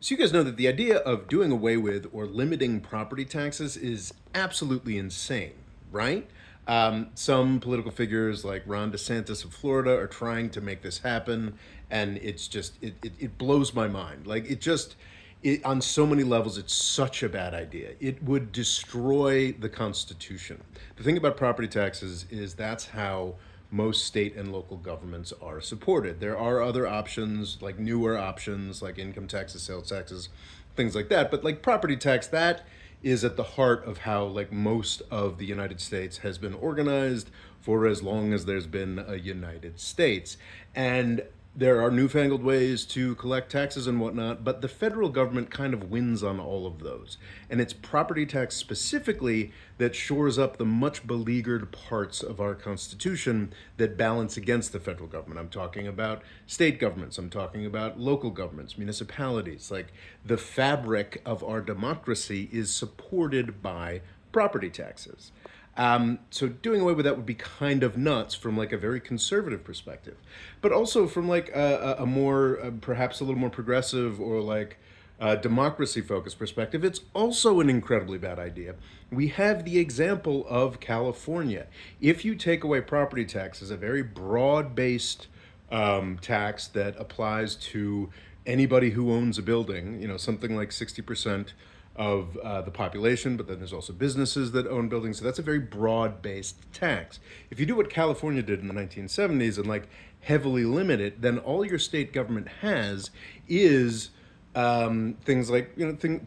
So you guys know that the idea of doing away with or limiting property taxes is absolutely insane, right? Some political figures like Ron DeSantis of Florida are trying to make this happen, and it blows my mind. On so many levels, it's such a bad idea. It would destroy the Constitution. The thing about property taxes is that's how most state and local governments are supported. There are other options, like newer options, like income taxes, sales taxes, things like that. But like property tax, that is at the heart of how like most of the United States has been organized for as long as there's been a United States. And there are newfangled ways to collect taxes and whatnot, but the federal government kind of wins on all of those. And it's property tax specifically that shores up the much beleaguered parts of our Constitution that balance against the federal government. I'm talking about state governments, I'm talking about local governments, municipalities. Like the fabric of our democracy is supported by property taxes. So doing away with that would be kind of nuts from like a very conservative perspective, but also from like a more perhaps a little more progressive or like democracy focused perspective, it's also an incredibly bad idea. We have the example of California. If you take away property taxes, a very broad based tax that applies to anybody who owns a building, something like 60% of the population, but then there's also businesses that own buildings. So that's a very broad based tax. If you do what California did in the 1970s and like heavily limit it, then all your state government has is things like,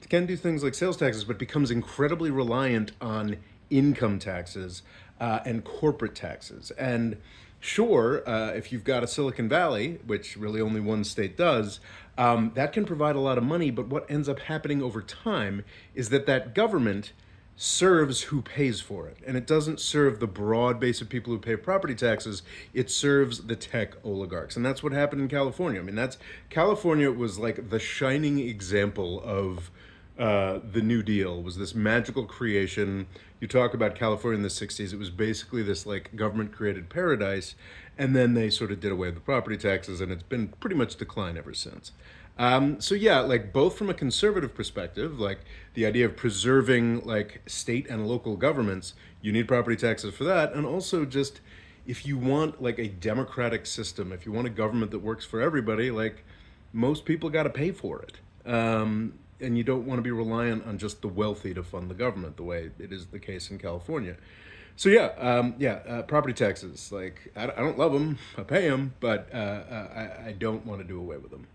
can do things like sales taxes, but becomes incredibly reliant on income taxes and corporate taxes. And sure, if you've got a Silicon Valley, which really only one state does, that can provide a lot of money. But what ends up happening over time is that that government serves who pays for it. And it doesn't serve the broad base of people who pay property taxes. It serves the tech oligarchs. And that's what happened in California. I mean, California was like the shining example of the New Deal. Was this magical creation. You talk about California in the 60s, it was basically this like government created paradise. And then they sort of did away with the property taxes, and it's been pretty much decline ever since. So yeah, like both from a conservative perspective, like the idea of preserving like state and local governments, you need property taxes for that, and also just if you want like a democratic system, if you want a government that works for everybody, like most people got to pay for it. And you don't want to be reliant on just the wealthy to fund the government, the way it is the case in California. So yeah, property taxes. Like I don't love them, I pay them, but I don't want to do away with them.